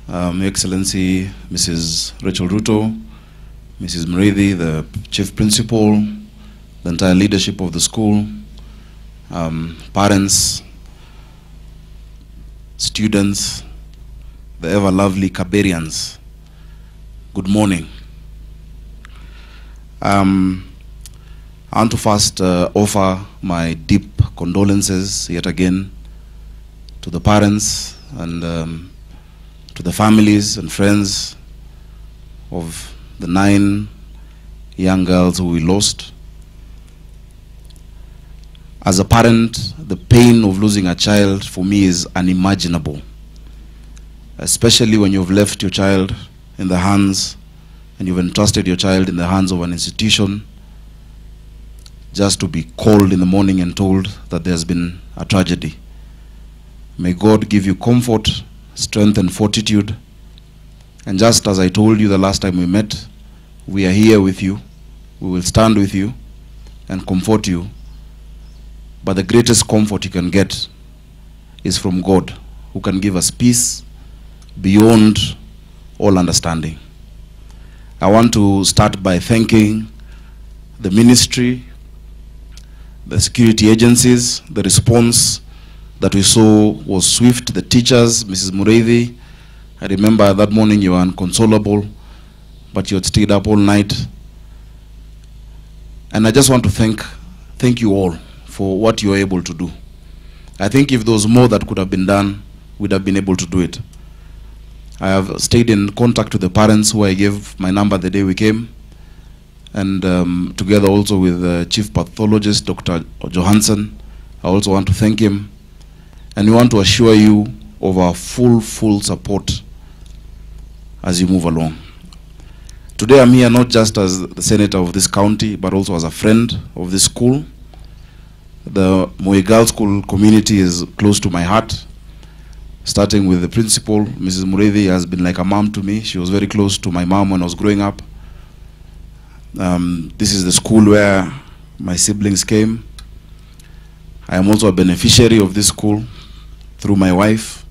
Your Excellency Mrs. Rachel Ruto, Mrs. Murithi, the Chief Principal, the entire leadership of the school, parents, students, the ever lovely Kaberians, good morning. I want to first offer my deep condolences yet again to the parents and to the families and friends of the 9 young girls who we lost. As a parent, the pain of losing a child for me is unimaginable, especially when you've left your child in the hands and you've entrusted your child in the hands of an institution, just to be called in the morning and told that there's been a tragedy. May God give you comfort, strength and fortitude. And just as I told you the last time we met, we are here with you. We will stand with you and comfort you. But the greatest comfort you can get is from God, who can give us peace beyond all understanding. I want to start by thanking the ministry, the security agencies. The response that we saw was swift. The teachers, Mrs. Murithi, I remember that morning you were inconsolable, but you had stayed up all night. And I just want to thank you all for what you were able to do. I think if there was more that could have been done, we'd have been able to do it. I have stayed in contact with the parents who I gave my number the day we came, and together also with the chief pathologist, Dr. Johson. I also want to thank him, and we want to assure you of our full support as you move along. Today I'm here not just as the senator of this county, but also as a friend of this school. The Moi Girls school community is close to my heart. Starting with the principal, Mrs. Murithi has been like a mom to me. She was very close to my mom when I was growing up. This is the school where my siblings came. I am also a beneficiary of this school through my wife,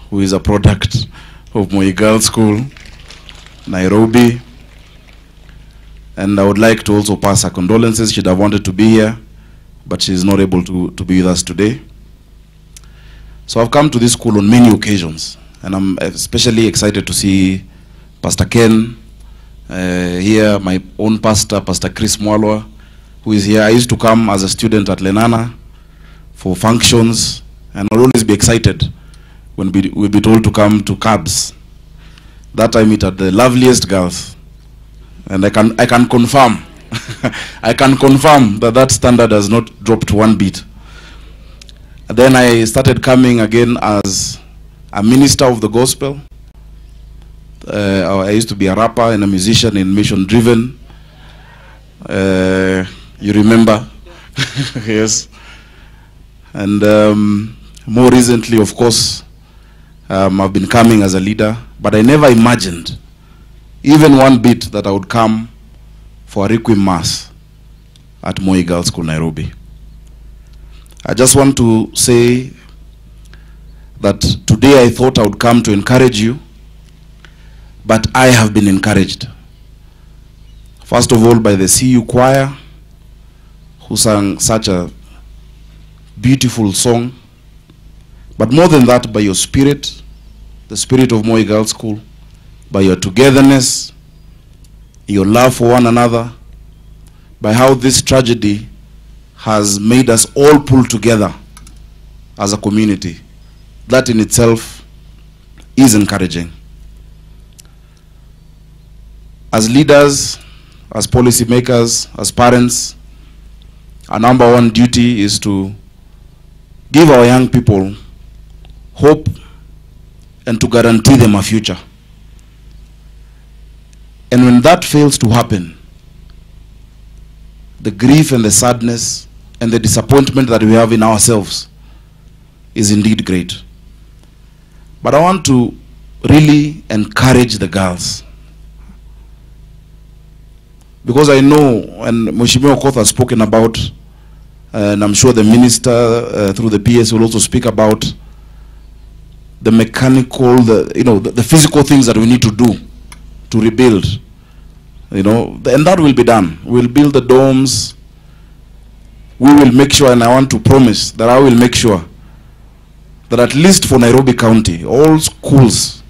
who is a product of Moi Girls School, Nairobi. And I would like to also pass her condolences. She'd have wanted to be here, but she is not able to be with us today. So I've come to this school on many occasions, and I'm especially excited to see Pastor Ken here, my own pastor, Pastor Chris Mwalwa, who is here. I used to come as a student at Lenana for functions, and I'll always be excited when we'll be told to come to cabs. That I meet at the loveliest girls, and I can confirm, I can confirm that standard has not dropped one bit. Then I started coming again as a minister of the gospel. I used to be a rapper and a musician in Mission Driven. You remember? Yes. And more recently, of course, I've been coming as a leader, but I never imagined, even one bit, that I would come for a Requiem Mass at Moi Girls School, Nairobi. I just want to say that today I thought I would come to encourage you, but I have been encouraged. First of all, by the CU choir, who sang such a beautiful song, but more than that, by your spirit, the spirit of Moi Girls School, by your togetherness, your love for one another, by how this tragedy has made us all pull together as a community. That in itself is encouraging. As leaders, as policymakers, as parents, our number one duty is to give our young people hope and to guarantee them a future. And when that fails to happen, the grief and the sadness and the disappointment that we have in ourselves is indeed great. But I want to really encourage the girls, because I know, and Mheshimiwa Okoth has spoken about, and I'm sure the minister through the PS will also speak about, the mechanical, the physical things that we need to do to rebuild, and that will be done. We'll build the domes. We will make sure, and I want to promise that I will make sure that at least for Nairobi County, all schools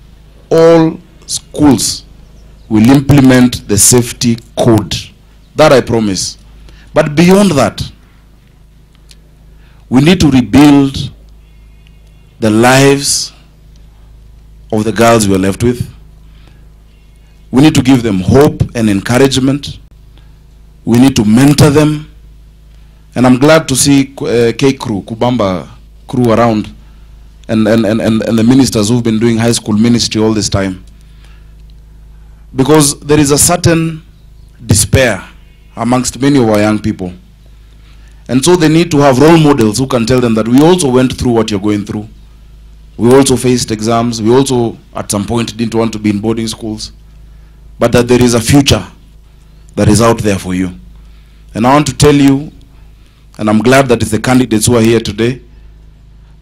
will implement the safety code. That I promise. But beyond that, we need to rebuild the lives of the girls we are left with. We need to give them hope and encouragement. We need to mentor them. And I'm glad to see K crew, Kubamba crew around, and the ministers who've been doing high school ministry all this time. Because there is a certain despair amongst many of our young people. And so they need to have role models who can tell them that we also went through what you're going through. We also faced exams. We also, at some point, didn't want to be in boarding schools. But that there is a future that is out there for you. And I want to tell you, and I'm glad that it's the candidates who are here today,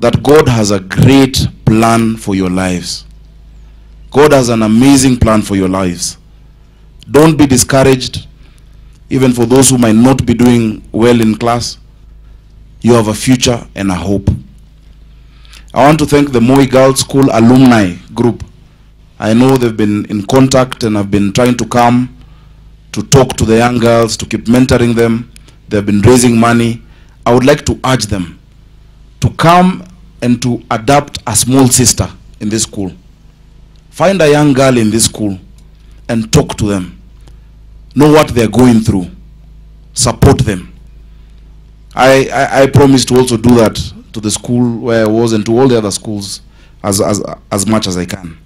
that God has a great plan for your lives. God has an amazing plan for your lives. Don't be discouraged, even for those who might not be doing well in class. You have a future and a hope. I want to thank the Moi Girls School alumni group. I know they've been in contact and have been trying to come to talk to the young girls, to keep mentoring them. They've been raising money. I would like to urge them to come and to adopt a small sister in this school. Find a young girl in this school and talk to them. Know what they're going through. Support them. I promise to also do that to the school where I was and to all the other schools as much as I can.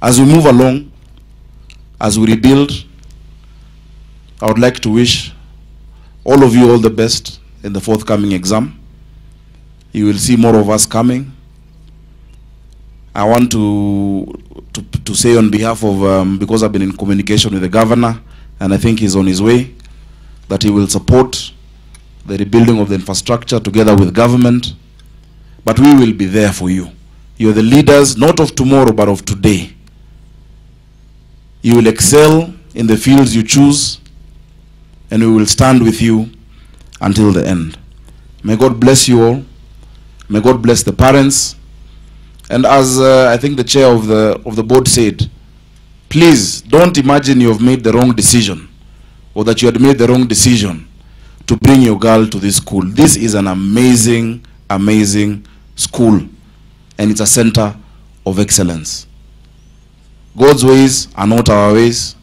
As we move along, as we rebuild, I would like to wish all of you all the best in the forthcoming exam. You will see more of us coming. I want to say on behalf of, because I've been in communication with the governor, and I think he's on his way, that he will support the rebuilding of the infrastructure together with government. But we will be there for you. You're the leaders, not of tomorrow, but of today. You will excel in the fields you choose, and we will stand with you until the end. May God bless you all. May God bless the parents. And as I think the chair of the board said, please don't imagine you have made the wrong decision or that you had made the wrong decision to bring your girl to this school. This is an amazing, amazing school, and it's a center of excellence. God's ways are not our ways.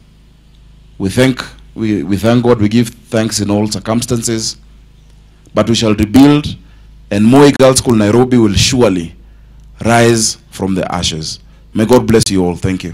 We thank God, we give thanks in all circumstances, but we shall rebuild, and Moi Girls School Nairobi will surely rise from the ashes. May God bless you all. Thank you.